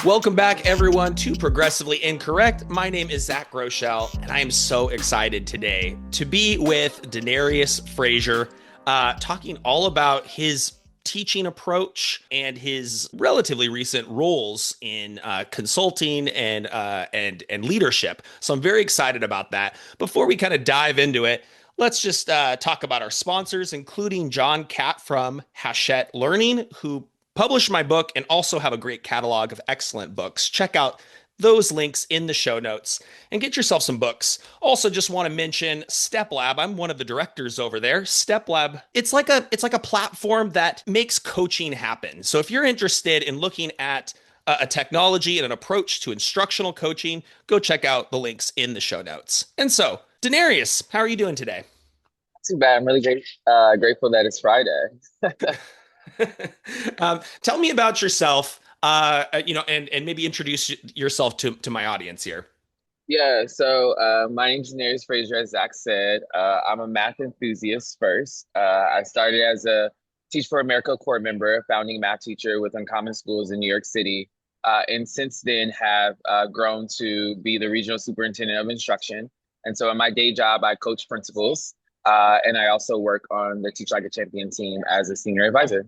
Welcome back, everyone, to Progressively Incorrect. My name is Zach Rochelle, and I am so excited today to be with Denarius Frazier, talking all about his teaching approach and his relatively recent roles in consulting and leadership. So I'm very excited about that. Before we kind of dive into it, let's just talk about our sponsors, including John Catt from Hachette Learning, who published my book and also have a great catalog of excellent books. Check out those links in the show notes and get yourself some books. Also, just want to mention Step Lab. I'm one of the directors over there. Step Lab, it's like a platform that makes coaching happen. So if you're interested in looking at a technology and an approach to instructional coaching, go check out the links in the show notes. And so, Denarius, how are you doing today? Too bad. I'm really grateful that it's Friday. Tell me about yourself, and maybe introduce yourself to my audience here. Yeah, so my name's Denarius Frazier, as Zach said. I'm a math enthusiast first. I started as a Teach for America Corps member, a founding math teacher with Uncommon Schools in New York City, and since then have grown to be the regional superintendent of instruction. And so in my day job, I coach principals, and I also work on the Teach Like a Champion team as a senior advisor.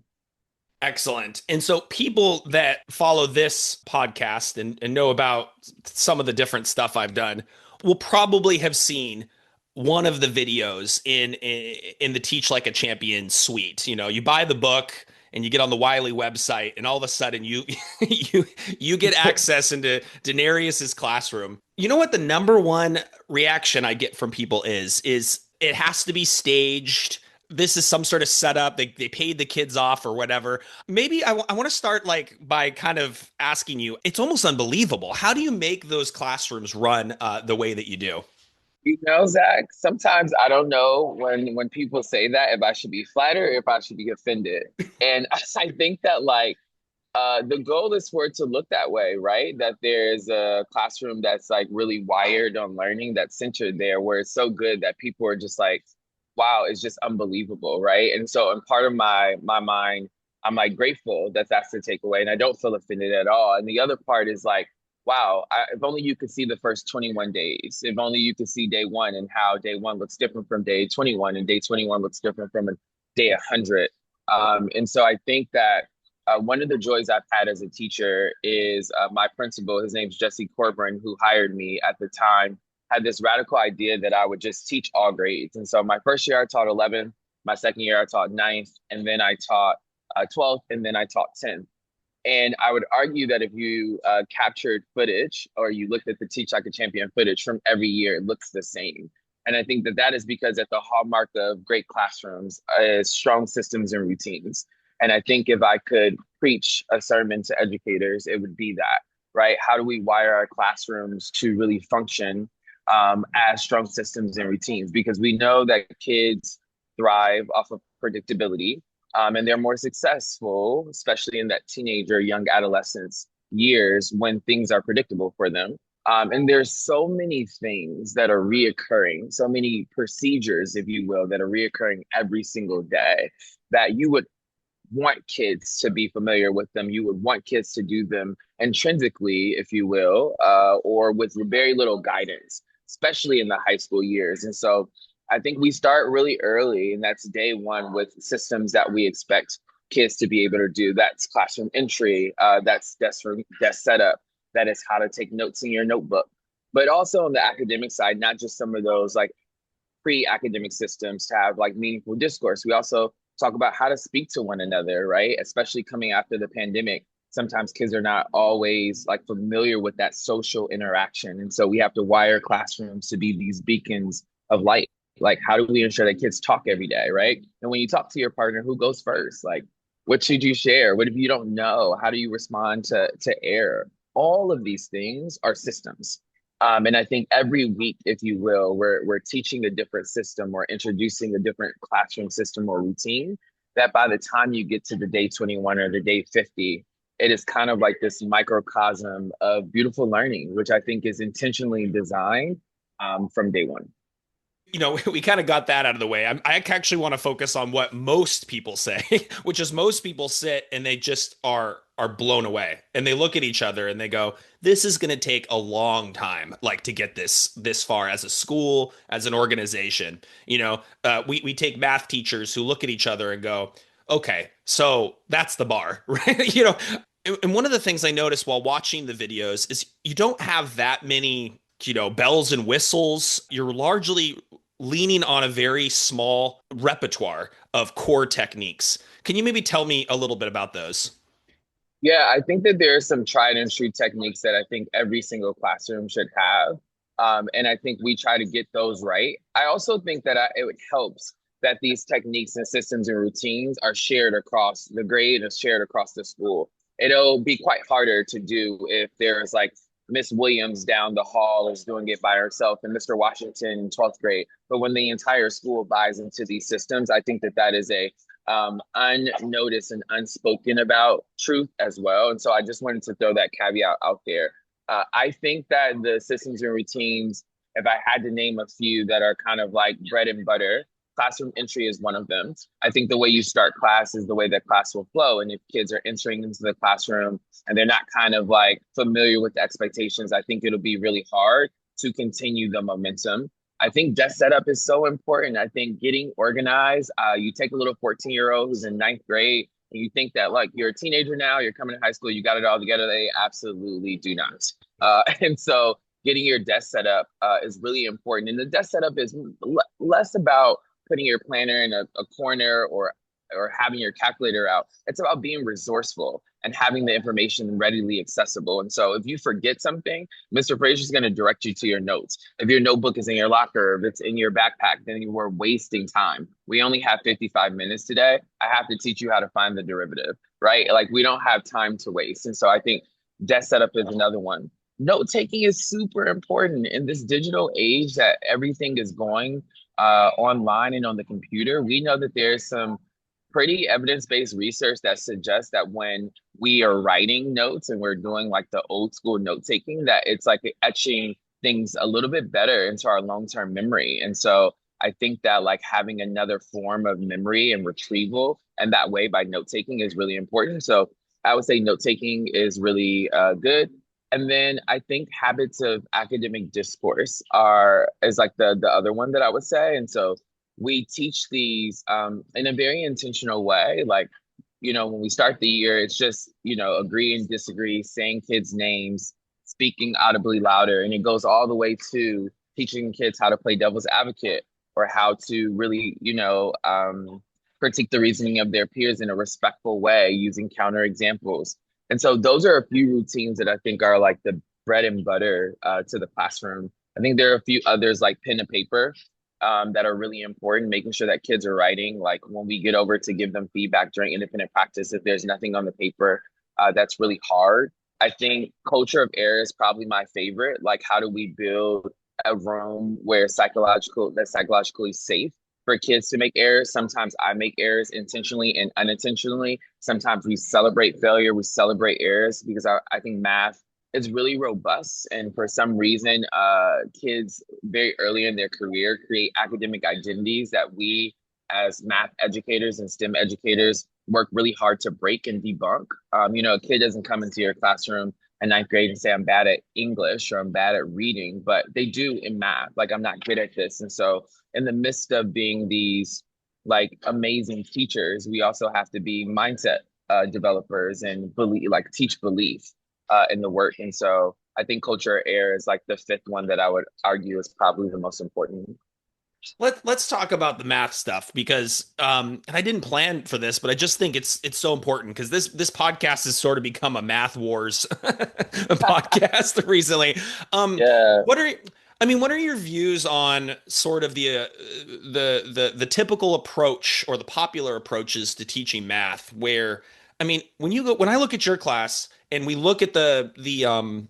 Excellent. And so people that follow this podcast and know about some of the different stuff I've done will probably have seen one of the videos in the Teach Like a Champion suite. You know, you buy the book and you get on the Wiley website, and all of a sudden you get access into Denarius's classroom. You know what the number one reaction I get from people is it has to be staged. This is some sort of setup. They paid the kids off or whatever. Maybe I want to start like by kind of asking you, it's almost unbelievable. How do you make those classrooms run the way that you do? You know, Zach, sometimes I don't know when people say that if I should be flattered or if I should be offended. And I think that the goal is for it to look that way, right? That there's a classroom that's like really wired on learning, that's centered there, where it's so good that people are just like, wow, it's just unbelievable, right? And so in part of my mind, I'm like grateful that that's the takeaway, and I don't feel offended at all. And the other part is like, wow, if only you could see the first 21 days. If only you could see day one and how day one looks different from day 21, and day 21 looks different from a day 100. And so I think that one of the joys I've had as a teacher is my principal. His name's Jesse Corbin, who hired me at the time, had this radical idea that I would just teach all grades. And so my first year I taught 11th, my second year I taught ninth, and then I taught 12th, and then I taught 10th. And I would argue that if you captured footage or you looked at the Teach Like a Champion footage from every year, it looks the same. And I think that that is because at the hallmark of great classrooms is strong systems and routines. And I think if I could preach a sermon to educators, it would be that, right? How do we wire our classrooms to really function as strong systems and routines? Because we know that kids thrive off of predictability, and they're more successful, especially in that teenager, young adolescence years when things are predictable for them. And there's so many things that are reoccurring, so many procedures, if you will, that are reoccurring every single day that you would want kids to be familiar with them. You would want kids to do them intrinsically, if you will, or with very little guidance, especially in the high school years. And so I think we start really early, and that's day one with systems that we expect kids to be able to do. That's classroom entry, that's desk setup, that is how to take notes in your notebook. But also on the academic side, not just some of those like pre-academic systems to have like meaningful discourse. We also talk about how to speak to one another, right? Especially coming after the pandemic. Sometimes kids are not always like familiar with that social interaction. And so we have to wire classrooms to be these beacons of light. Like, how do we ensure that kids talk every day, right? And when you talk to your partner, who goes first? Like, what should you share? What if you don't know? How do you respond to error? All of these things are systems. And I think every week, if you will, we're teaching a different system or introducing a different classroom system or routine that by the time you get to the day 21 or the day 50, it is kind of like this microcosm of beautiful learning, which I think is intentionally designed from day one. we kind of got that out of the way. I actually want to focus on what most people say, which is most people sit and they just are blown away, and they look at each other and they go, "This is going to take a long time, like to get this far as a school, as an organization." We take math teachers who look at each other and go, "Okay, so that's the bar," right? And one of the things I noticed while watching the videos is you don't have that many, bells and whistles. You're largely leaning on a very small repertoire of core techniques. Can you maybe tell me a little bit about those? Yeah, I think that there are some tried and true techniques that I think every single classroom should have. And I think we try to get those right. I also think that it helps that these techniques and systems and routines are shared across the grade and shared across the school. It'll be quite harder to do if there's like Miss Williams down the hall is doing it by herself and Mr. Washington in 12th grade. But when the entire school buys into these systems, I think that that is a unnoticed and unspoken about truth as well. And so I just wanted to throw that caveat out there. I think that the systems and routines, if I had to name a few that are kind of like bread and butter, classroom entry is one of them. I think the way you start class is the way that class will flow. And if kids are entering into the classroom and they're not kind of like familiar with the expectations, I think it'll be really hard to continue the momentum. I think desk setup is so important. I think getting organized, you take a little 14-year-old who's in ninth grade and you think that like you're a teenager now, you're coming to high school, you got it all together. They absolutely do not. And so getting your desk set up is really important. And the desk setup is less about putting your planner in a corner or having your calculator out. It's about being resourceful and having the information readily accessible. And so if you forget something, Mr. Frazier is going to direct you to your notes. If your notebook is in your locker, if it's in your backpack, then you are wasting time. We only have 55 minutes today. I have to teach you how to find the derivative, right? Like we don't have time to waste. And so I think desk setup is another one. Note taking is super important in this digital age that everything is going online and on the computer. We know that there's some pretty evidence-based research that suggests that when we are writing notes and we're doing like the old school note taking, that it's like etching things a little bit better into our long-term memory. And so I think that like having another form of memory and retrieval and that way by note taking is really important. So I would say note taking is really good. And then I think habits of academic discourse are is like the other one that I would say. And so we teach these in a very intentional way. Like, when we start the year, it's just, agree and disagree, saying kids' names, speaking audibly louder. And it goes all the way to teaching kids how to play devil's advocate or how to really, critique the reasoning of their peers in a respectful way using counter examples. And so those are a few routines that I think are like the bread and butter to the classroom. I think there are a few others like pen and paper that are really important, making sure that kids are writing. Like when we get over to give them feedback during independent practice, if there's nothing on the paper, that's really hard. I think culture of error is probably my favorite. Like, how do we build a room where that's psychologically safe for kids to make errors? Sometimes I make errors intentionally and unintentionally. Sometimes we celebrate failure, we celebrate errors because I think math is really robust. And for some reason, kids very early in their career create academic identities that we as math educators and STEM educators work really hard to break and debunk. A kid doesn't come into your classroom in ninth grade and say, I'm bad at English or I'm bad at reading, but they do in math. Like, I'm not good at this. And so in the midst of being these like amazing teachers, we also have to be mindset developers and teach belief in the work. And so I think culture error is like the fifth one that I would argue is probably the most important. Let's talk about the math stuff because and I didn't plan for this, but I just think it's so important because this podcast has sort of become a math wars podcast recently. Yeah. What are what are your views on sort of the typical approach or the popular approaches to teaching math? Where when I look at your class and we look at the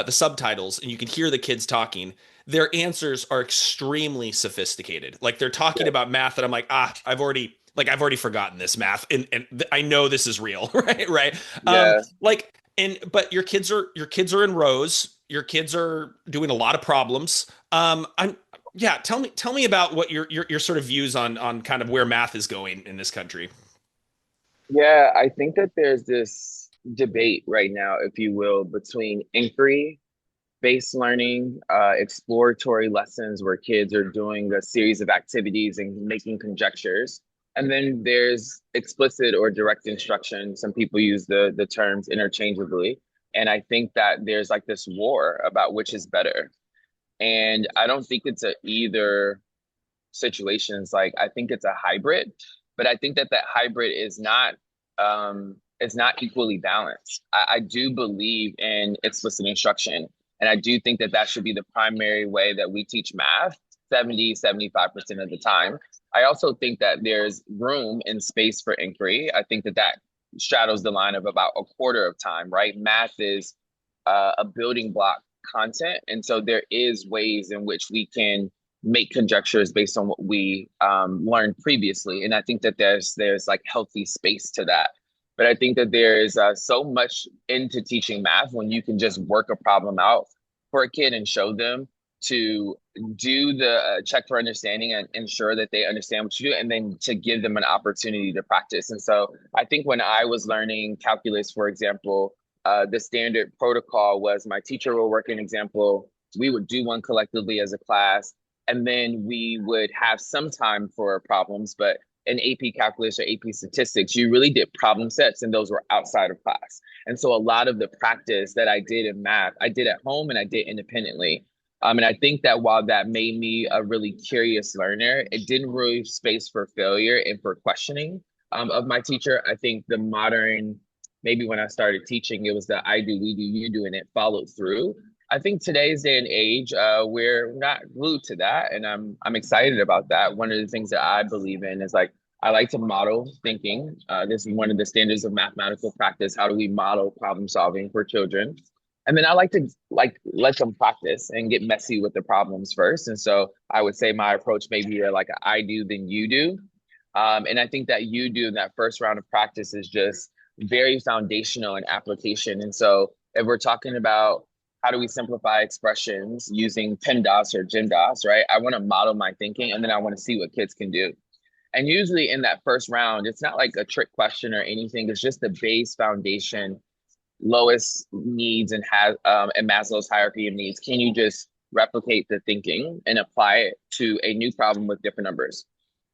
subtitles and you can hear the kids talking, their answers are extremely sophisticated. Like they're talking Yeah. about math that I'm like, I've already forgotten this math and I know this is real, right? Right. Yeah. But your kids are in rows. Your kids are doing a lot of problems. Yeah, tell me about what your sort of views on kind of where math is going in this country. Yeah, I think that there's this debate right now, if you will, between inquiry based learning, exploratory lessons where kids are doing a series of activities and making conjectures. And then there's explicit or direct instruction. Some people use the terms interchangeably. And I think that there's like this war about which is better. And I don't think it's a either situations. Like I think it's a hybrid, but I think that that hybrid is not equally balanced. I do believe in explicit instruction, and I do think that that should be the primary way that we teach math 75% of the time. I also think that there's room and space for inquiry. I think that that straddles the line of about a quarter of time, right? Math is a building block content. And so there is ways in which we can make conjectures based on what we learned previously. And I think that there's like healthy space to that. But I think that there is so much into teaching math when you can just work a problem out for a kid and show them to do the check for understanding and ensure that they understand what you do, and then to give them an opportunity to practice. And so I think when I was learning calculus, for example, the standard protocol was my teacher will work an example, we would do one collectively as a class, and then we would have some time for problems. But in AP calculus or AP statistics, you really did problem sets, and those were outside of class. And so a lot of the practice that I did in math, I did at home and I did independently. And I think that while that made me a really curious learner, it didn't really leave space for failure and for questioning of my teacher. I think the modern, maybe when I started teaching, it was the I do, we do, you do, and it followed through. I think today's day and age, we're not glued to that, and I'm excited about that. One of the things that I believe in is like I like to model thinking. This is one of the standards of mathematical practice. How do we model problem solving for children? And then I like to like let them practice and get messy with the problems first. And so I would say my approach may be like a I do, then you do. And I think that you do in that first round of practice is just very foundational in application. And so if we're talking about how do we simplify expressions using PEMDAS or GEMDAS, right? I want to model my thinking and then I want to see what kids can do. And usually in that first round, it's not like a trick question or anything. It's just the base foundation, lowest needs and has and Maslow's hierarchy of needs. Can you just replicate the thinking and apply it to a new problem with different numbers?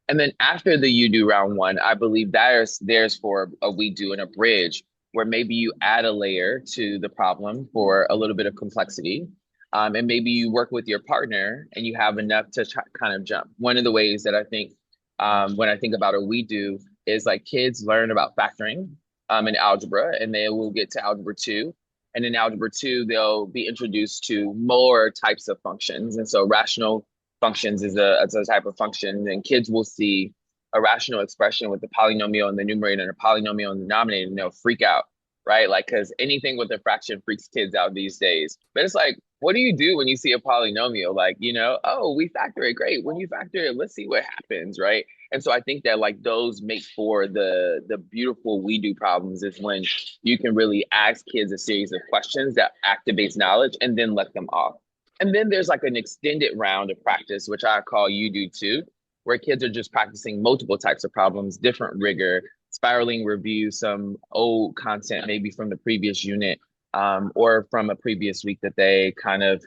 And then after the you do round one, I believe there's for a we do and a bridge where maybe you add a layer to the problem for a little bit of complexity. And maybe you work with your partner and you have enough to kind of jump. One of the ways that I think when I think about a we do is like kids learn about factoring in algebra and they will get to algebra two. And in algebra two, they'll be introduced to more types of functions. And so rational functions is a type of function, and kids will see a rational expression with the polynomial in the numerator and a polynomial in the denominator, and they'll freak out, right? Like, because anything with a fraction freaks kids out these days. But it's like, what do you do when you see a polynomial? Like, oh, we factor it. Great. When you factor it, let's see what happens, right? And so I think that like those make for the beautiful we do problems is when you can really ask kids a series of questions that activates knowledge and then let them off. And then there's like an extended round of practice, which I call you do too, where kids are just practicing multiple types of problems, different rigor, spiraling review, some old content, maybe from the previous unit or from a previous week that they kind of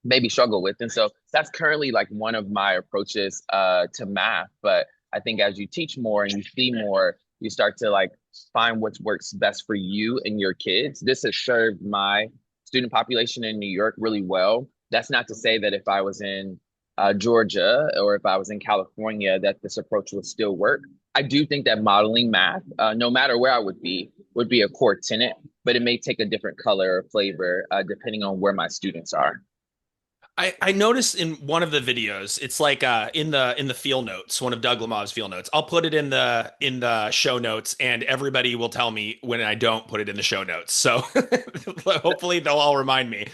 maybe struggle with. And so that's currently like one of my approaches to math. But I think as you teach more and you see more, you start to like find what works best for you and your kids. This has served my student population in New York really well. That's not to say that if I was in Georgia or if I was in California, that this approach would still work. I do think that modeling math, no matter where I would be a core tenet, but it may take a different color or flavor depending on where my students are. I noticed in one of the videos, it's like in the field notes, one of Doug Lamov's field notes. I'll put it in the show notes, and everybody will tell me when I don't put it in the show notes. So hopefully they'll all remind me.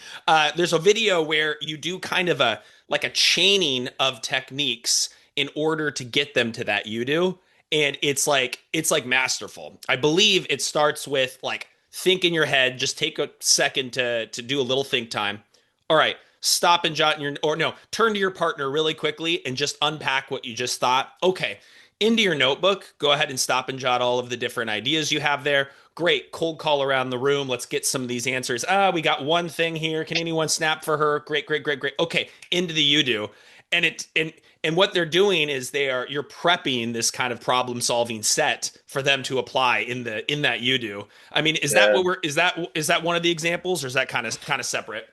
There's a video where you do kind of a like a chaining of techniques in order to get them to that you do, and it's like masterful. I believe it starts with like think in your head. Just take a second to do a little think time. All right. stop and jot in your, or no, turn to your partner really quickly and just unpack what you just thought. Okay, into your notebook, go ahead and stop and jot all of the different ideas you have there. Great, cold call around the room. Let's get some of these answers. We got one thing here. Can anyone snap for her? Great, great, great, great. Okay, into the you do. And what they're doing is you're prepping this kind of problem solving set for them to apply in that you do. I mean, is that Yeah. what we're is that one of the examples, or is that kind of separate?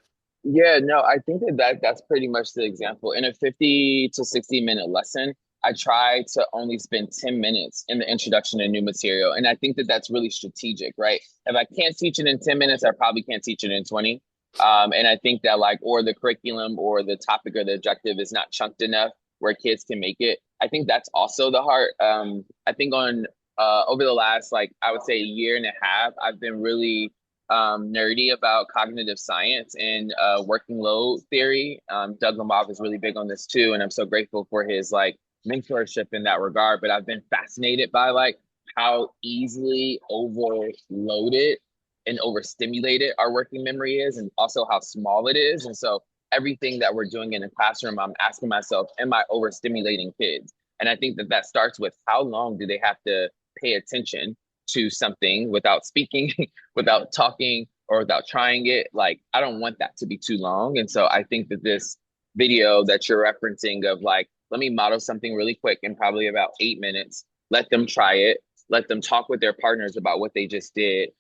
Yeah, no, I think that's pretty much the example. In a 50 to 60-minute lesson, I try to only spend 10 minutes in the introduction to new material. And I think that that's really strategic, right? If I can't teach it in 10 minutes, I probably can't teach it in 20. And I think that like, or the curriculum or the topic or the objective is not chunked enough where kids can make it. I think that's also the heart. I think on over the last, like, I would say a year and a half, I've been really nerdy about cognitive science and working load theory. Doug Lamov is really big on this too, and I'm so grateful for his like mentorship in that regard. But I've been fascinated by like how easily overloaded and overstimulated our working memory is, and also how small it is. And so everything that we're doing in the classroom, I'm asking myself, am I overstimulating kids? And I think that that starts with how long do they have to pay attention to something without speaking, without talking, or without trying it. Like, I don't want that to be too long. And so I think that this video that you're referencing of like, let me model something really quick in probably about 8 minutes, let them try it, let them talk with their partners about what they just did,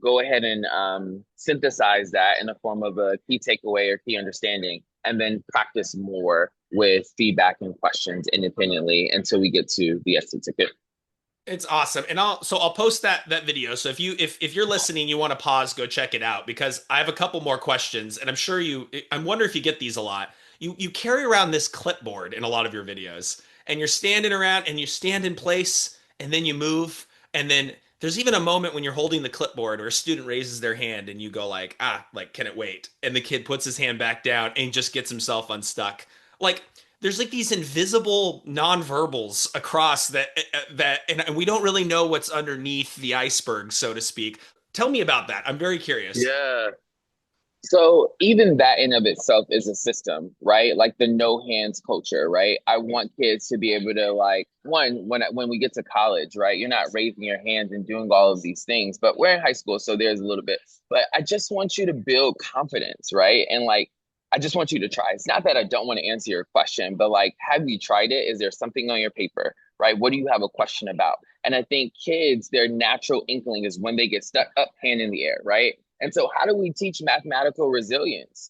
go ahead and synthesize that in the form of a key takeaway or key understanding, and then practice more with feedback and questions independently until we get to the exit ticket. It's awesome. And I'll post that video. So if you're listening, you want to pause, go check it out, because I have a couple more questions, and I wonder if you get these a lot. You carry around this clipboard in a lot of your videos, and you're standing around and you stand in place and then you move, and then there's even a moment when you're holding the clipboard or a student raises their hand and you go like, like, can it wait? And the kid puts his hand back down and just gets himself unstuck. Like, there's like these invisible nonverbals across and we don't really know what's underneath the iceberg, so to speak. Tell me about that. I'm very curious. Yeah. So even that in of itself is a system, right? Like the no hands culture, right? I want kids to be able to like when we get to college, right? You're not raising your hands and doing all of these things, but we're in high school, so there's a little bit. But I just want you to build confidence, right? And like I just want you to try. It's not that I don't want to answer your question, but like, have you tried it? Is there something on your paper, right? What do you have a question about? And I think kids, their natural inkling is when they get stuck up, hand in the air, right? And so, how do we teach mathematical resilience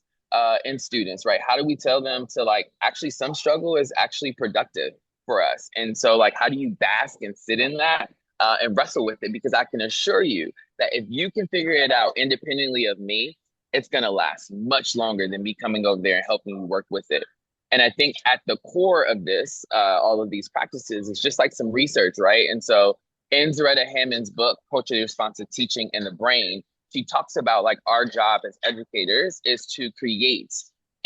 in students, right? How do we tell them to like actually some struggle is actually productive for us? And so, like, how do you bask and sit in that and wrestle with it? Because I can assure you that if you can figure it out independently of me, it's going to last much longer than me coming over there and helping you work with it. And I think at the core of this, all of these practices is just like some research, right? And so in Zaretta Hammond's book, Culturally Responsive Teaching in the Brain, she talks about like our job as educators is to create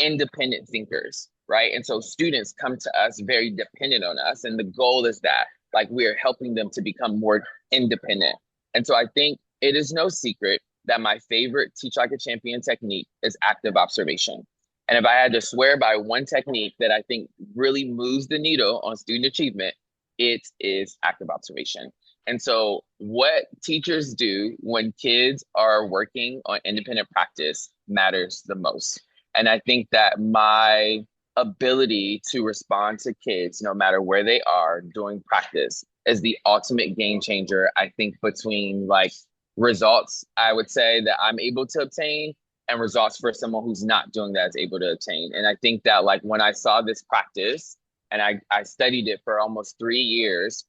independent thinkers, right? And so students come to us very dependent on us. And the goal is that like we're helping them to become more independent. And so I think it is no secret that my favorite teach like a champion technique is active observation. And if I had to swear by one technique that I think really moves the needle on student achievement, it is active observation. And so, what teachers do when kids are working on independent practice matters the most. And I think that my ability to respond to kids, no matter where they are doing practice, is the ultimate game changer, I think, between like results, I would say, that I'm able to obtain and results for someone who's not doing that is able to obtain. And I think that like when I saw this practice and I studied it for almost 3 years,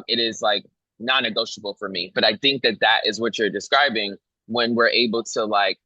it is like non-negotiable for me. But I think that that is what you're describing when we're able to like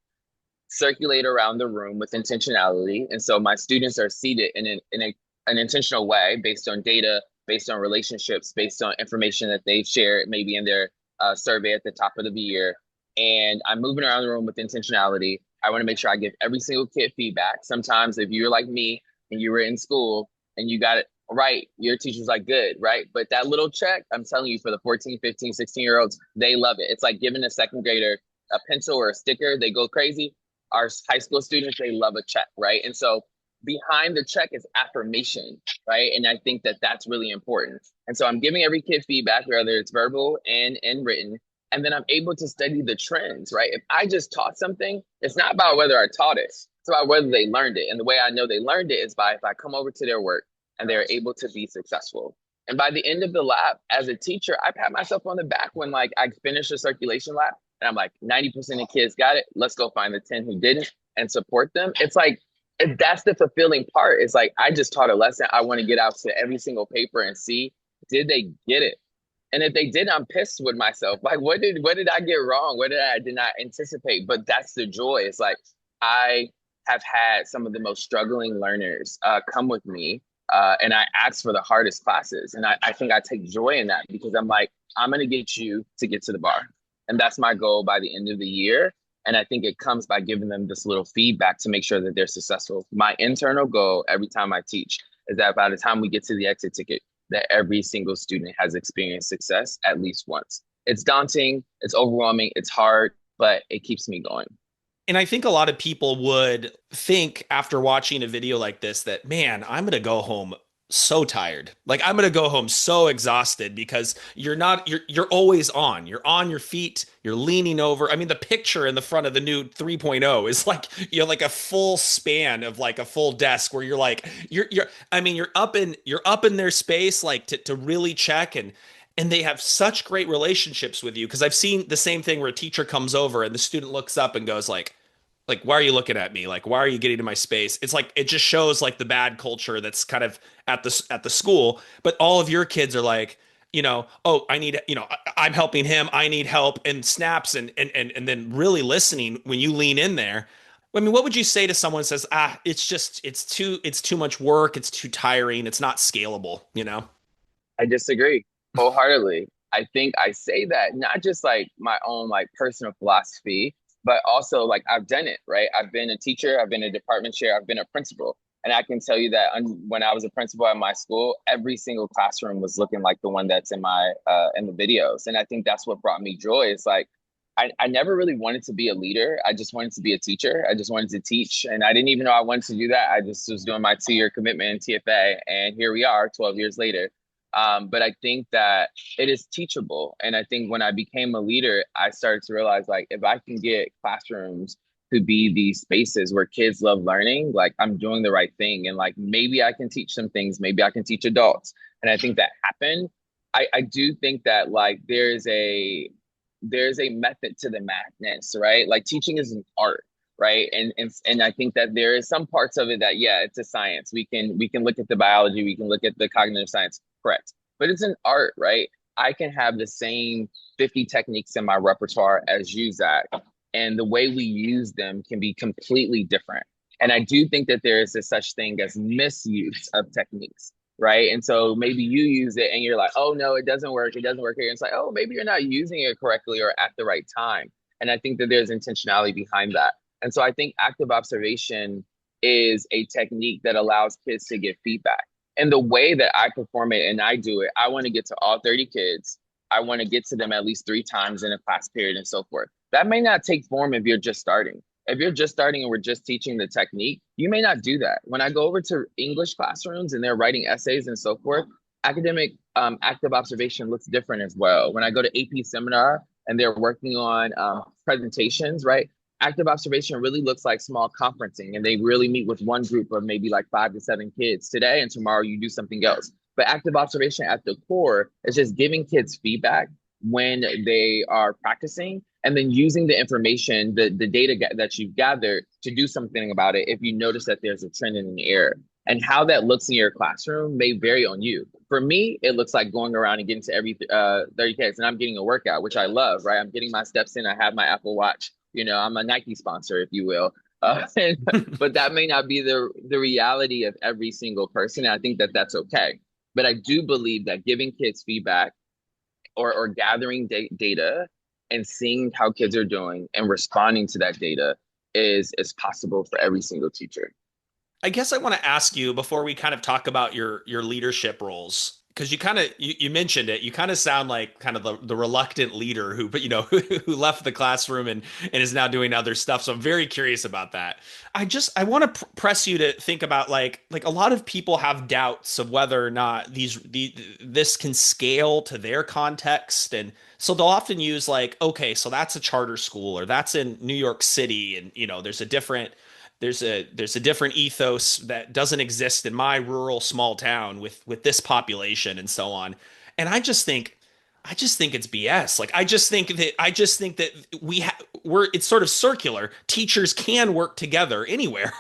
circulate around the room with intentionality. And so my students are seated an intentional way based on data, based on relationships, based on information that they've shared maybe in their survey at the top of the year. And I'm moving around the room with intentionality. I want to make sure I give every single kid feedback. Sometimes if you're like me and you were in school and you got it right, your teacher's like, good, right? But that little check, I'm telling you, for the 14, 15, 16-year-olds, they love it. It's like giving a second grader a pencil or a sticker. They go crazy. our high school students, they love a check, right? And so behind the check is affirmation, right? And I think that that's really important. And so I'm giving every kid feedback, whether it's verbal and written. And then I'm able to study the trends, right? If I just taught something, it's not about whether I taught it, it's about whether they learned it. And the way I know they learned it is by if I come over to their work and they're able to be successful. And by the end of the lab, as a teacher, I pat myself on the back when like I finish a circulation lab and I'm like, 90% of kids got it. Let's go find the 10 who didn't and support them. It's like, that's the fulfilling part. It's like, I just taught a lesson. I want to get out to every single paper and see, did they get it? And if they did, I'm pissed with myself. Like, what did I get wrong? What did not anticipate? But that's the joy. It's like I have had some of the most struggling learners come with me, and I ask for the hardest classes, and I think I take joy in that because I'm like, I'm gonna get you to get to the bar, and that's my goal by the end of the year. And I think it comes by giving them this little feedback to make sure that they're successful. My internal goal every time I teach is that by the time we get to the exit ticket, that every single student has experienced success at least once. It's daunting, it's overwhelming, it's hard, but it keeps me going. And I think a lot of people would think after watching a video like this that, man, I'm going to go home so tired. Like I'm going to go home so exhausted because you're always on. You're on your feet, you're leaning over. I mean, the picture in the front of the new 3.0 is like like a full span of like a full desk where you're like you're I mean, you're up in their space like to really check and they have such great relationships with you because I've seen the same thing where a teacher comes over and the student looks up and goes like why are you looking at me, like why are you getting to my space? It's like it just shows like the bad culture that's kind of at the school, but all of your kids are like, oh, I need, I'm helping him, I need help, and snaps and then really listening when you lean in there. I mean, what would you say to someone who says, it's too much work, it's too tiring, it's not scalable? I disagree wholeheartedly. I think I say that not just like my own like personal philosophy, but also like I've done it, right? I've been a teacher, I've been a department chair, I've been a principal. And I can tell you that when I was a principal at my school, every single classroom was looking like the one that's in my in the videos. And I think that's what brought me joy. It's like I never really wanted to be a leader. I just wanted to be a teacher. I just wanted to teach. And I didn't even know I wanted to do that. I just was doing my 2 year commitment in TFA. And here we are 12 years later. But I think that it is teachable. And I think when I became a leader, I started to realize like if I can get classrooms to be these spaces where kids love learning, like I'm doing the right thing. And like maybe I can teach some things, maybe I can teach adults. And I think that happened. I do think that like there's a method to the madness, right? Like teaching is an art, right? And I think that there is some parts of it that yeah, it's a science. We can look at the biology, we can look at the cognitive science, correct? But it's an art, right? I can have the same 50 techniques in my repertoire as you, Zach, and the way we use them can be completely different. And I do think that there is a such thing as misuse of techniques, right? And so maybe you use it and you're like, oh no, it doesn't work. It doesn't work here. And it's like, oh, maybe you're not using it correctly or at the right time. And I think that there's intentionality behind that. And so I think active observation is a technique that allows kids to get feedback. And the way that I perform it and I do it, I want to get to all 30 kids. I want to get to them at least 3 times in a class period and so forth. That may not take form if you're just starting. If you're just starting and we're just teaching the technique, you may not do that. When I go over to English classrooms and they're writing essays and so forth, academic active observation looks different as well. When I go to AP seminar and they're working on presentations, right? Active observation really looks like small conferencing and they really meet with one group of maybe like 5 to 7 kids today and tomorrow you do something else. But active observation at the core is just giving kids feedback when they are practicing and then using the information, the data that you've gathered to do something about it if you notice that there's a trend in an error. And how that looks in your classroom may vary on you. For me, it looks like going around and getting to every 30 kids and I'm getting a workout, which I love, right? I'm getting my steps in. I have my Apple Watch. I'm a Nike sponsor, if you will. But that may not be the reality of every single person. And I think that that's okay. But I do believe that giving kids feedback or gathering data and seeing how kids are doing and responding to that data is possible for every single teacher. I guess I want to ask you before we kind of talk about your leadership roles. because you mentioned it, you kind of sound like kind of the reluctant leader who, but who left the classroom and is now doing other stuff. So I'm very curious about that. I want to press you to think about like a lot of people have doubts of whether or not this can scale to their context, and so they'll often use like, okay, so that's a charter school or that's in New York City, and there's a different ethos that doesn't exist in my rural small town with this population and so on. And I just think it's BS. Like I just think that we're it's sort of circular. Teachers can work together anywhere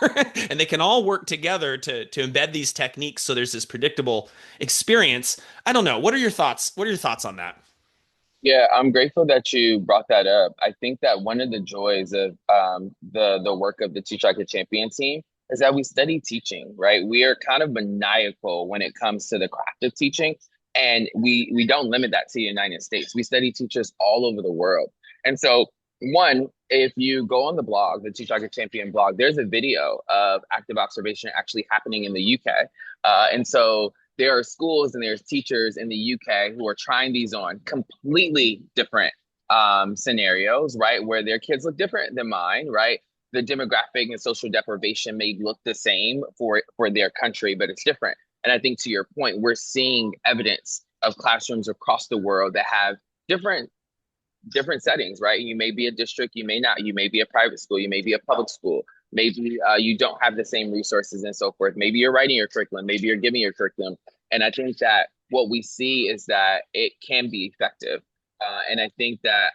and they can all work together to embed these techniques so there's this predictable experience. I don't know. What are your thoughts? What are your thoughts on that? Yeah, I'm grateful that you brought that up. I think that one of the joys of the work of the Teach Like a Champion team is that we study teaching, right? We are kind of maniacal when it comes to the craft of teaching, and we don't limit that to the United States. We study teachers all over the world, and so one, if you go on the blog, the Teach Like a Champion blog, there's a video of active observation actually happening in the UK, and so there are schools and there's teachers in the UK who are trying these on completely different scenarios, right? Where their kids look different than mine, right? The demographic and social deprivation may look the same for their country, but it's different. And I think to your point, we're seeing evidence of classrooms across the world that have different settings, right? You may be a district, you may not. You may be a private school, you may be a public school. Maybe you don't have the same resources and so forth. Maybe you're writing your curriculum, maybe you're giving your curriculum. And I think that what we see is that it can be effective. And I think that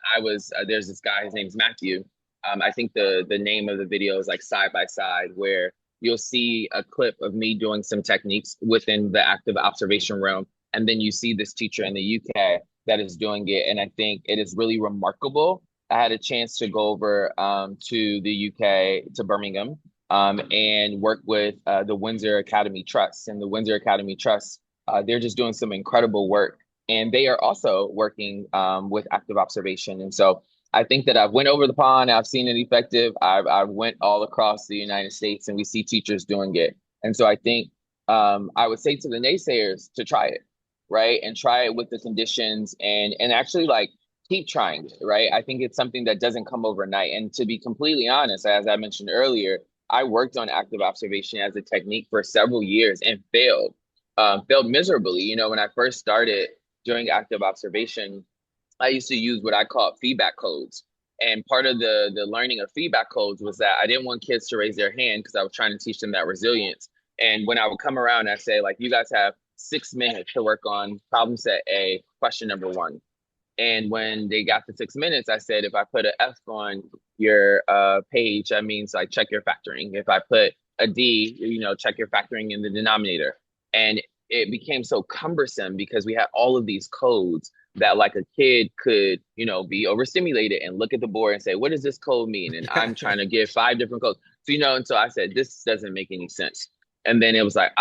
there's this guy, his name's Matthew. I think the name of the video is like Side by Side, where you'll see a clip of me doing some techniques within the active observation realm. And then you see this teacher in the UK that is doing it. And I think it is really remarkable. I had a chance to go over to the UK, to Birmingham, and work with the Windsor Academy Trust. And the Windsor Academy Trust, they're just doing some incredible work. And they are also working with active observation. And so I think that I've went over the pond, I've seen it effective. I've went all across the United States and we see teachers doing it. And so I think I would say to the naysayers to try it, right? And try it with the conditions and actually like keep trying it, right? I think it's something that doesn't come overnight. And to be completely honest, as I mentioned earlier, I worked on active observation as a technique for several years and failed miserably. You know, when I first started doing active observation, I used to use what I call feedback codes. And part of the learning of feedback codes was that I didn't want kids to raise their hand because I was trying to teach them that resilience. And when I would come around, I say, like, you guys have 6 minutes to work on problem set A, question number one. And when they got to 6 minutes, I said, if I put an F on your page, that means like check your factoring. If I put a D, check your factoring in the denominator. And it became so cumbersome because we had all of these codes that like a kid could, be overstimulated and look at the board and say, what does this code mean? And I'm trying to give 5 different codes. So, and so I said, this doesn't make any sense. And then it was like,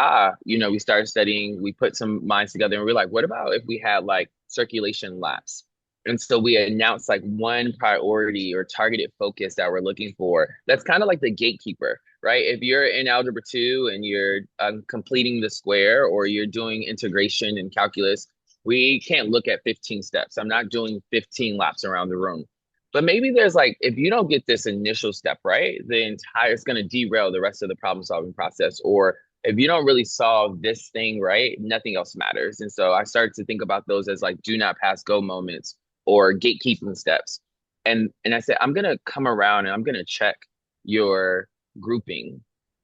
we started studying, we put some minds together and we're like, what about if we had like circulation laps? And so we announced like one priority or targeted focus that we're looking for. That's kind of like the gatekeeper, right? If you're in Algebra 2 and you're completing the square or you're doing integration in calculus, we can't look at 15 steps. I'm not doing 15 laps around the room. But maybe there's like, if you don't get this initial step right, it's going to derail the rest of the problem solving process. Or if you don't really solve this thing right, nothing else matters. And so I started to think about those as like do not pass go moments or gatekeeping steps. And I said, I'm going to come around and I'm going to check your grouping,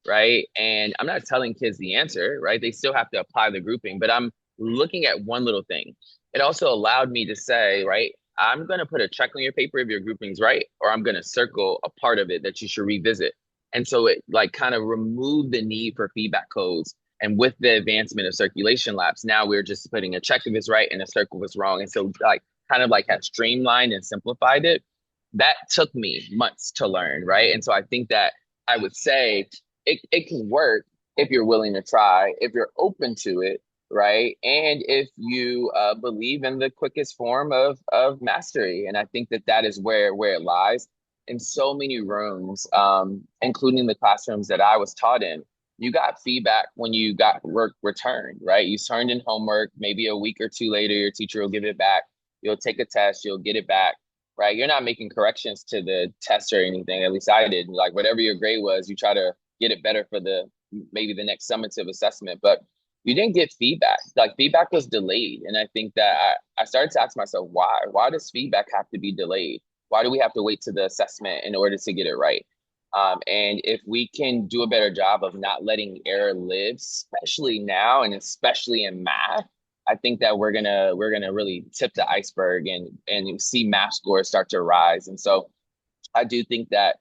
right? And I'm not telling kids the answer, right? They still have to apply the grouping, but I'm looking at one little thing. It also allowed me to say, right, I'm going to put a check on your paper if your grouping's right, or I'm going to circle a part of it that you should revisit. And so it like kind of removed the need for feedback codes. And with the advancement of circulation laps, now we're just putting a check if it's right and a circle if it's wrong. And so like kind of like have streamlined and simplified it. That took me months to learn, right? And so I think that I would say it can work if you're willing to try, if you're open to it, right? And if you believe in the quickest form of mastery. And I think that is where it lies in so many rooms, including the classrooms that I was taught in. you got feedback when you got work returned, right? You turned in homework, maybe a week or two later, your teacher will give it back. You'll take a test, you'll get it back, right? You're not making corrections to the test or anything. At least I did. Like whatever your grade was, you try to get it better for the maybe the next summative assessment. But you didn't get feedback. Like feedback was delayed. And I think that I started to ask myself, why? Why does feedback have to be delayed? Why do we have to wait to the assessment in order to get it right? And if we can do a better job of not letting error live, especially now and especially in math, I think that we're gonna really tip the iceberg and see math scores start to rise. And so I do think that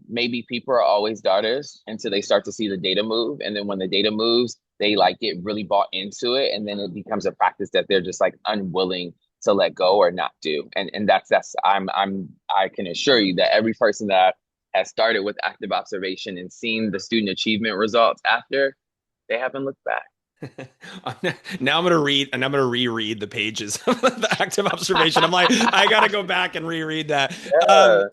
maybe people are always darters until they start to see the data move, and then when the data moves, they like get really bought into it, and then it becomes a practice that they're just like unwilling to let go or not do. And that's I can assure you that every person that has started with active observation and seen the student achievement results after, they haven't looked back. Now I'm gonna read and I'm gonna reread the pages of the active observation. I'm like, I gotta go back and reread that. Um,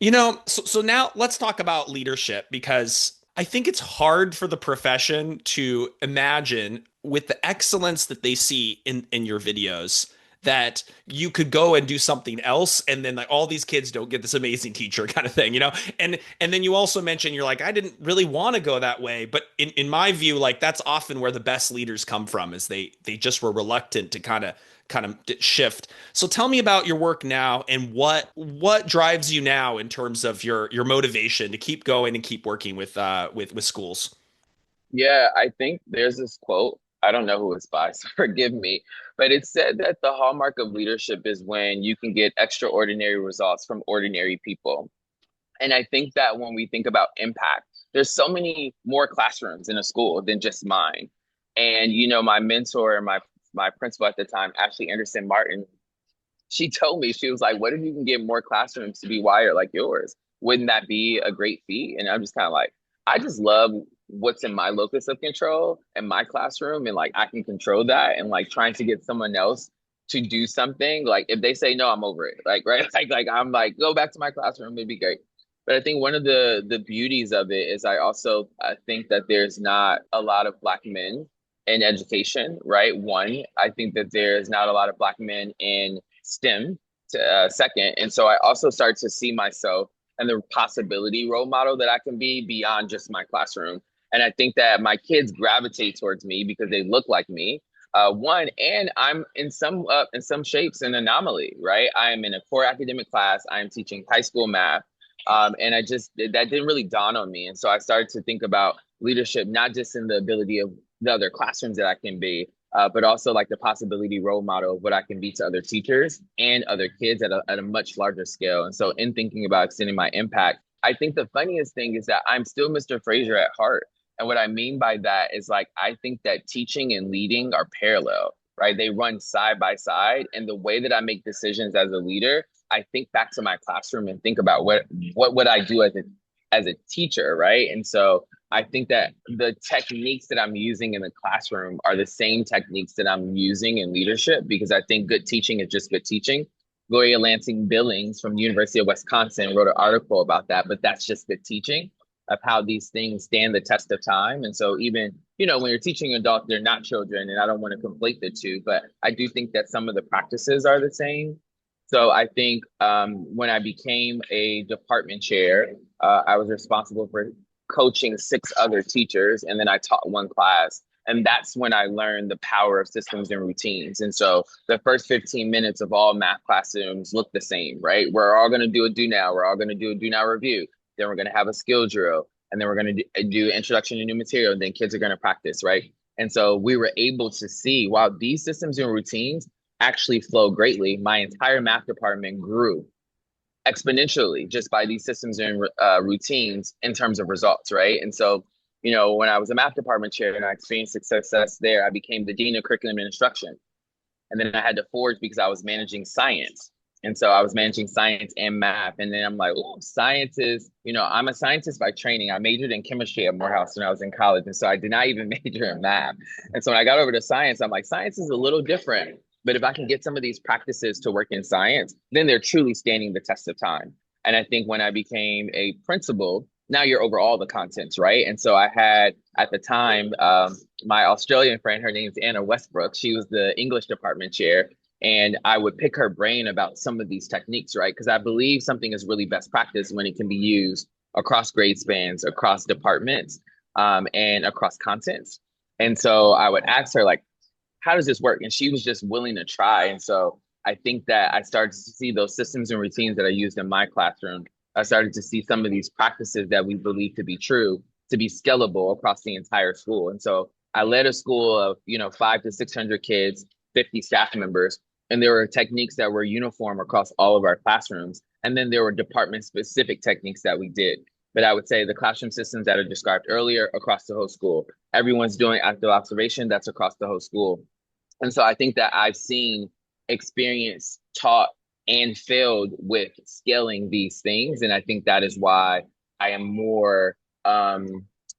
Yeah. so now let's talk about leadership because I think it's hard for the profession to imagine with the excellence that they see in your videos that you could go and do something else and then like all these kids don't get this amazing teacher kind of thing, and then you also mentioned you're like I didn't really want to go that way, but in my view like that's often where the best leaders come from is they just were reluctant to kind of shift. So tell me about your work now and what drives you now in terms of your motivation to keep going and keep working with schools. Yeah, I think there's this quote. I don't know who it's by, so forgive me. But it said that the hallmark of leadership is when you can get extraordinary results from ordinary people. And I think that when we think about impact, there's so many more classrooms in a school than just mine. And my mentor, my principal at the time, Ashley Anderson Martin, she told me, she was like, what if you can get more classrooms to be wired like yours? Wouldn't that be a great feat? And I'm just kind of like, I just love what's in my locus of control and my classroom. And like, I can control that. And like trying to get someone else to do something, like if they say no, I'm over it. Like, right. Like I'm like, go back to my classroom. It'd be great. But I think one of the beauties of it is I think that there's not a lot of Black men in education, right? One, I think that there's not a lot of Black men in STEM, second. And so I also start to see myself and the possibility role model that I can be beyond just my classroom. And I think that my kids gravitate towards me because they look like me. One, and I'm in some shapes an anomaly, right? I am in a core academic class. I am teaching high school math. And that didn't really dawn on me. And so I started to think about leadership, not just in the ability of the other classrooms that I can be, but also like the possibility role model of what I can be to other teachers and other kids at a much larger scale. And so in thinking about extending my impact, I think the funniest thing is that I'm still Mr. Frazier at heart. And what I mean by that is like, I think that teaching and leading are parallel, right? They run side by side. And the way that I make decisions as a leader, I think back to my classroom and think about what would I do as a teacher, right? And so I think that the techniques that I'm using in the classroom are the same techniques that I'm using in leadership because I think good teaching is just good teaching. Gloria Lansing Billings from the University of Wisconsin wrote an article about that, but that's just good teaching of how these things stand the test of time. And so even, when you're teaching adults, they're not children, and I don't want to conflate the two, but I do think that some of the practices are the same. So I think when I became a department chair, I was responsible for coaching 6 other teachers, and then I taught one class. And that's when I learned the power of systems and routines. And so the first 15 minutes of all math classrooms look the same, right? We're all going to do a do now. We're all going to do a do now review. Then we're going to have a skill drill. And then we're going to do introduction to new material. And then kids are going to practice, right? And so we were able to see, wow, these systems and routines actually flow greatly. My entire math department grew exponentially just by these systems and routines in terms of results, right? And so, when I was a math department chair and I experienced success there, I became the dean of curriculum and instruction. And then I had to forge because I was managing science. And so I was managing science and math. And then I'm like, oh, science is, I'm a scientist by training. I majored in chemistry at Morehouse when I was in college. And so I did not even major in math. And so when I got over to science, I'm like, science is a little different. But if I can get some of these practices to work in science, then they're truly standing the test of time. And I think when I became a principal, now you're over all the contents, right? And so I had at the time my Australian friend, her name's Anna Westbrook. She was the English department chair, and I would pick her brain about some of these techniques, right? Because I believe something is really best practice when it can be used across grade spans, across departments, and across contents. And so I would ask her like, how does this work? And she was just willing to try. And so I think that I started to see those systems and routines that I used in my classroom. I started to see some of these practices that we believe to be true to be scalable across the entire school. And so I led a school of, 500 to 600 kids, 50 staff members, and there were techniques that were uniform across all of our classrooms. And then there were department specific techniques that we did. But I would say the classroom systems that are described earlier across the whole school. Everyone's doing active observation, that's across the whole school. And so I think that I've seen, experience, taught, and failed with scaling these things. And I think that is why I am more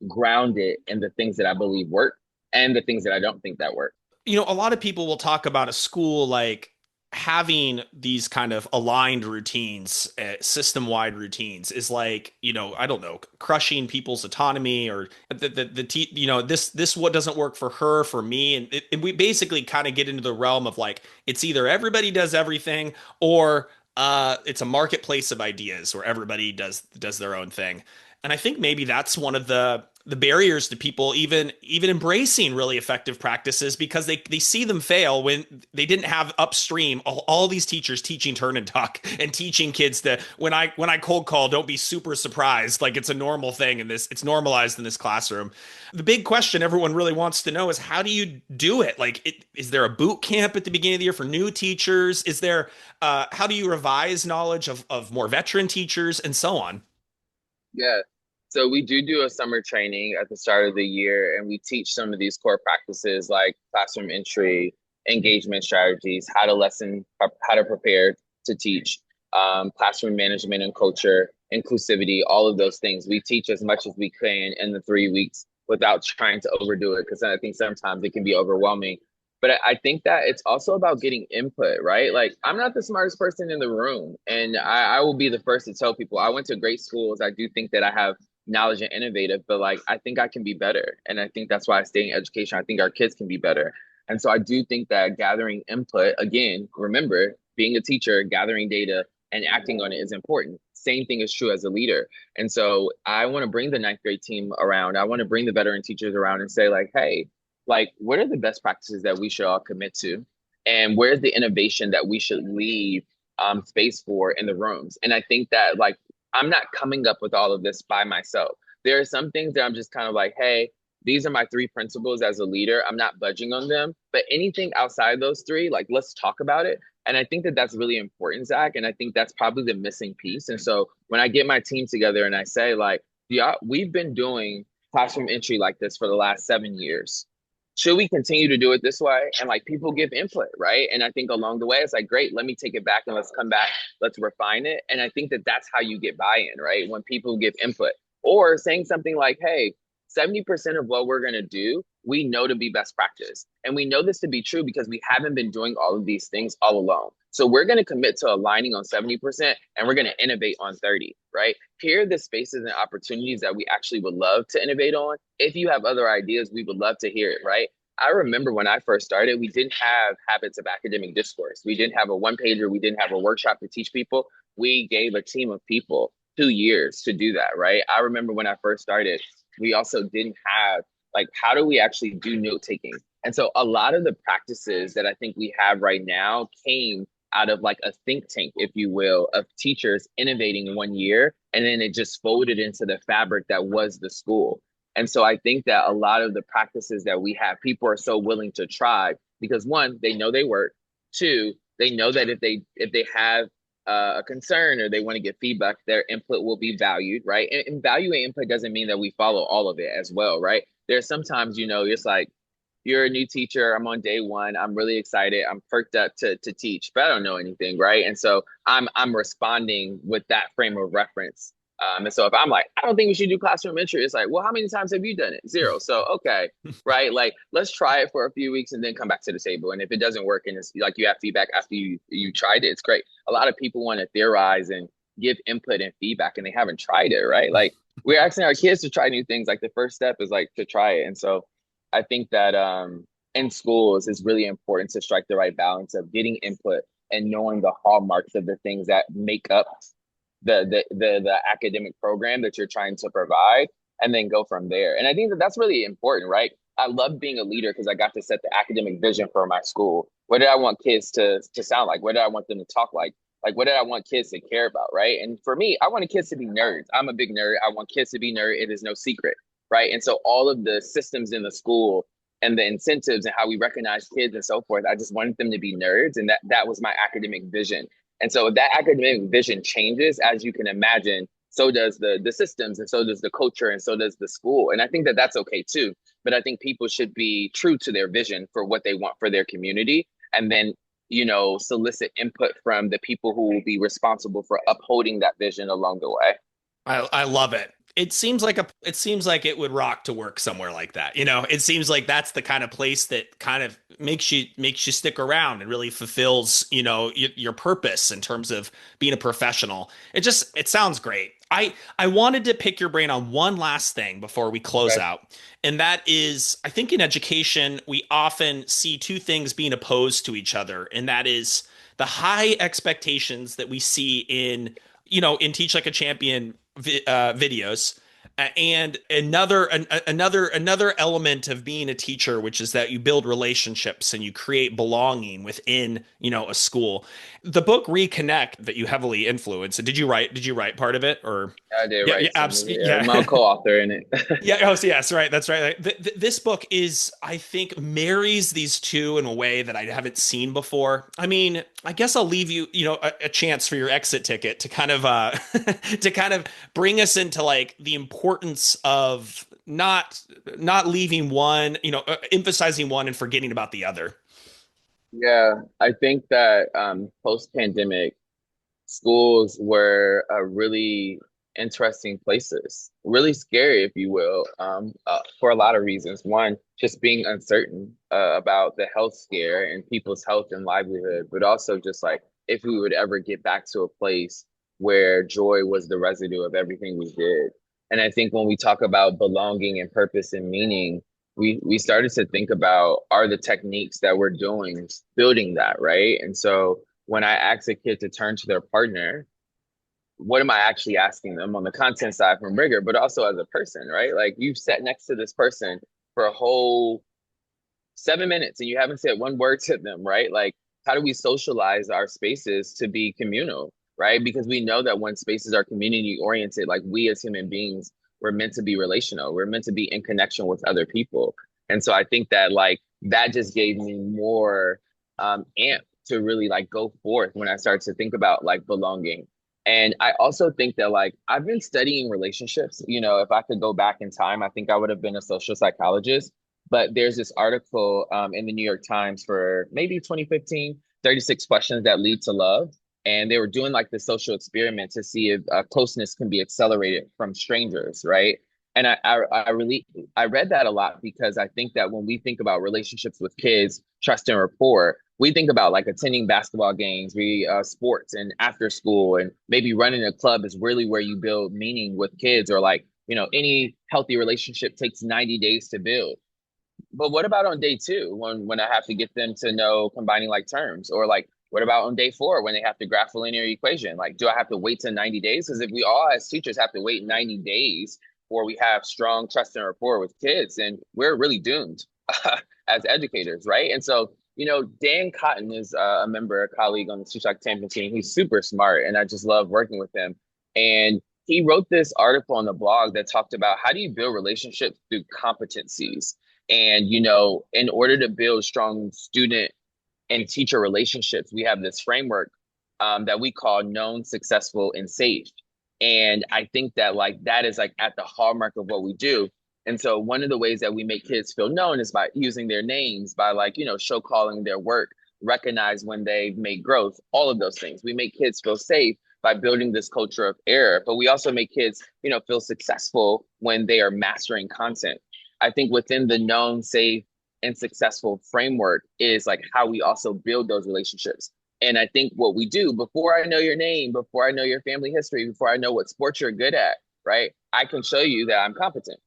grounded in the things that I believe work and the things that I don't think that work. A lot of people will talk about a school like having these kind of aligned routines, system-wide routines is like, I don't know, crushing people's autonomy or this what doesn't work for her, for me. And we basically kind of get into the realm of like, it's either everybody does everything or it's a marketplace of ideas where everybody does their own thing. And I think maybe that's one of the barriers to people even embracing really effective practices because they see them fail when they didn't have upstream all these teachers teaching turn and tuck and teaching kids to when I cold call, don't be super surprised, like it's a normal thing and this it's normalized in this classroom. The big question everyone really wants to know is how do you do it? Like is there a boot camp at the beginning of the year for new teachers? Is there how do you revise knowledge of more veteran teachers and so on? Yeah. So we do a summer training at the start of the year, and we teach some of these core practices like classroom entry, engagement strategies, how to prepare to teach, classroom management and culture, inclusivity, all of those things. We teach as much as we can in the 3 weeks without trying to overdo it, because I think sometimes it can be overwhelming. But I think that it's also about getting input, right? Like, I'm not the smartest person in the room, and I will be the first to tell people I went to great schools. I do think that I have knowledge and innovative, but like I think I can be better. And I think that's why I stay in education. I think our kids can be better. And so I do think that gathering input, again, remember, being a teacher, gathering data and acting on it is important. Same thing is true as a leader. And so I want to bring the ninth grade team around. I want to bring the veteran teachers around and say, like, hey, like, what are the best practices that we should all commit to? And where's the innovation that we should leave space for in the rooms? And I think that, like, I'm not coming up with all of this by myself. There are some things that I'm just kind of like, hey, these are my three principles as a leader. I'm not budging on them. But anything outside those three, like, let's talk about it. And I think that that's really important, Zach. And I think that's probably the missing piece. And so when I get my team together and I say, like, yeah, we've been doing classroom entry like this for the last 7 years, should we continue to do it this way? And like people give input, right? And I think along the way, it's like, great, let me take it back and let's come back, let's refine it. And I think that that's how you get buy-in, right? When people give input or saying something like, hey, 70% of what we're going to do, we know to be best practice. And we know this to be true because we haven't been doing all of these things all alone. So we're going to commit to aligning on 70% and we're going to innovate on 30, right? Here are the spaces and opportunities that we actually would love to innovate on. If you have other ideas, we would love to hear it, right? I remember when I first started, we didn't have habits of academic discourse. We didn't have a one pager. We didn't have a workshop to teach people. We gave a team of people 2 years to do that, right? I remember when I first started, we also didn't have like, how do we actually do note taking? And so a lot of the practices that I think we have right now came out of like a think tank, if you will, of teachers innovating 1 year. And then it just folded into the fabric that was the school. And so I think that a lot of the practices that we have, people are so willing to try because one, they know they work. Two, they know that if they have a concern or they want to get feedback, their input will be valued, right? And valuing input doesn't mean that we follow all of it as well, right? There's sometimes, it's like, you're a new teacher. I'm on day one. I'm really excited. I'm perked up to teach, but I don't know anything, right? And so I'm responding with that frame of reference. And so if I'm like, I don't think we should do classroom entry, it's like, well, how many times have you done it? Zero. So okay, right? Like, let's try it for a few weeks and then come back to the table. And if it doesn't work and it's like you have feedback after you tried it, it's great. A lot of people want to theorize and give input and feedback and they haven't tried it, right? Like we're asking our kids to try new things. Like the first step is like to try it. And so I think that in schools it's really important to strike the right balance of getting input and knowing the hallmarks of the things that make up the academic program that you're trying to provide, and then go from there. And I think that that's really important, right? I love being a leader because I got to set the academic vision for my school. What did I want kids to sound like? What did I want them to talk like? Like, what did I want kids to care about, right? And for me, I wanted kids to be nerds. I'm a big nerd. I want kids to be nerd. It is no secret, right? And so all of the systems in the school and the incentives and how we recognize kids and so forth, I just wanted them to be nerds, and that was my academic vision. And so if that academic vision changes, as you can imagine, so does the systems, and so does the culture, and so does the school. And I think that that's okay too. But I think people should be true to their vision for what they want for their community, and then solicit input from the people who will be responsible for upholding that vision along the way. I love it. It seems like it would rock to work somewhere like that. It seems like that's the kind of place that kind of makes you stick around and really fulfills, your purpose in terms of being a professional. It sounds great. I wanted to pick your brain on one last thing before we close Okay. out. And that is, I think in education, we often see two things being opposed to each other, and that is the high expectations that we see in Teach Like a Champion videos, and another element of being a teacher, which is that you build relationships and you create belonging within a school. The book Reconnect that you heavily influenced. Did you write part of it, or? I did Yeah, yeah, write some of it. absolutely. I'm a Yeah. co-author in it. Yeah. Oh, so yes, right. That's right. This book is, I think, marries these two in a way that I haven't seen before. I mean, I guess I'll leave you, a chance for your exit ticket to kind of, to kind of bring us into like the importance of not leaving one, emphasizing one and forgetting about the other. Yeah, I think that post-pandemic, schools were really interesting places, really scary, if you will, for a lot of reasons. One, just being uncertain about the health scare and people's health and livelihood, but also just like if we would ever get back to a place where joy was the residue of everything we did. And I think when we talk about belonging and purpose and meaning, we started to think about, are the techniques that we're doing building that, right? And so when I ask a kid to turn to their partner, what am I actually asking them on the content side from rigor, but also as a person, right? Like you've sat next to this person for a whole 7 minutes and you haven't said one word to them, right? Like, how do we socialize our spaces to be communal, right? Because we know that when spaces are community oriented, like we as human beings, we're meant to be relational. We're meant to be in connection with other people. And so I think that like that just gave me more amp to really like go forth when I started to think about like belonging. And I also think that like I've been studying relationships. If I could go back in time, I think I would have been a social psychologist. But there's this article in the New York Times for maybe 2015, 36 questions that lead to love. And they were doing like the social experiment to see if closeness can be accelerated from strangers, right? And I read that a lot because I think that when we think about relationships with kids, trust and rapport, we think about like attending basketball games, sports and after school, and maybe running a club is really where you build meaning with kids, or like, any healthy relationship takes 90 days to build. But what about on day two when I have to get them to know combining like terms? Or like what about on day four when they have to graph a linear equation? Like, do I have to wait till 90 days? Because if we all as teachers have to wait 90 days before we have strong trust and rapport with kids, then we're really doomed as educators, right? And so, Dan Cotton is a member, a colleague on the Shoeshak Champion team. He's super smart, and I just love working with him. And he wrote this article on the blog that talked about how do you build relationships through competencies. And, in order to build strong student and teacher relationships, we have this framework that we call known, successful, and safe. And I think that like that is like at the hallmark of what we do. And so one of the ways that we make kids feel known is by using their names, by like, show calling their work, recognize when they've made growth, all of those things. We make kids feel safe by building this culture of error, but we also make kids, feel successful when they are mastering content. I think within the known, safe, and successful framework is like how we also build those relationships. And I think what we do before I know your name, before I know your family history, before I know what sports you're good at, right? I can show you that I'm competent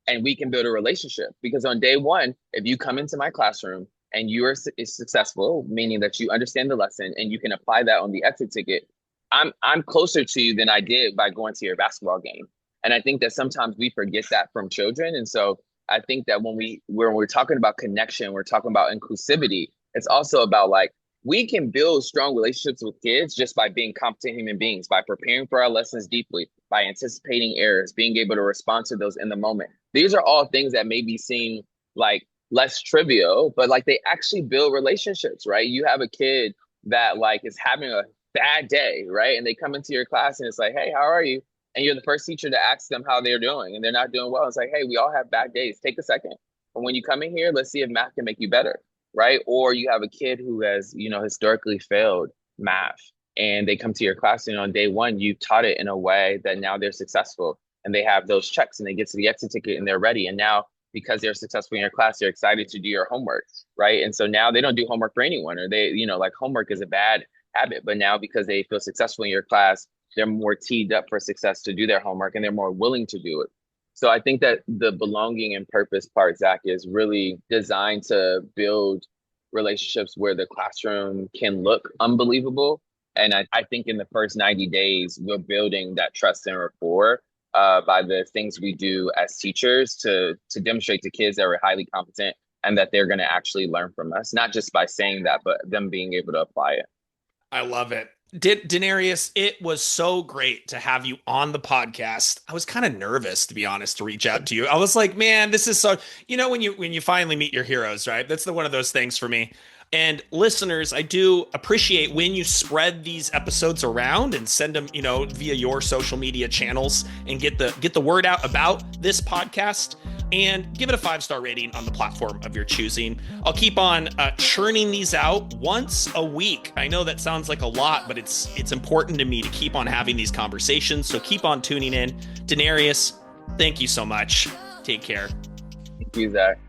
and we can build a relationship because on day one, if you come into my classroom and you are successful, meaning that you understand the lesson and you can apply that on the exit ticket, I'm closer to you than I did by going to your basketball game. And I think that sometimes we forget that from children. And so I think that when we're talking about connection, we're talking about inclusivity, it's also about like we can build strong relationships with kids just by being competent human beings, by preparing for our lessons deeply, by anticipating errors, being able to respond to those in the moment. These are all things that maybe seem like less trivial, but like they actually build relationships, right? You have a kid that like is having a bad day, right? And they come into your class and it's like, hey, how are you? And you're the first teacher to ask them how they're doing and they're not doing well. It's like, hey, we all have bad days. Take a second. But when you come in here, let's see if math can make you better, right? Or you have a kid who has, historically failed math and they come to your class and on day one, you taught it in a way that now they're successful and they have those checks and they get to the exit ticket and they're ready. And now because they're successful in your class, they're excited to do your homework, right? And so now they don't do homework for anyone or they, like homework is a bad habit, but now because they feel successful in your class, they're more teed up for success to do their homework and they're more willing to do it. So I think that the belonging and purpose part, Zach, is really designed to build relationships where the classroom can look unbelievable. And I think in the first 90 days, we're building that trust and rapport by the things we do as teachers to demonstrate to kids that we're highly competent and that they're going to actually learn from us, not just by saying that, but them being able to apply it. I love it. Denarius, it was so great to have you on the podcast. I was kind of nervous, to be honest, to reach out to you. I was like, man, this is so, when you finally meet your heroes, right? That's one of those things for me. And listeners, I do appreciate when you spread these episodes around and send them, via your social media channels and get the word out about this podcast and give it a 5-star rating on the platform of your choosing. I'll keep on churning these out once a week. I know that sounds like a lot, but it's important to me to keep on having these conversations. So keep on tuning in. Denarius, thank you so much. Take care. Thank you, Zach.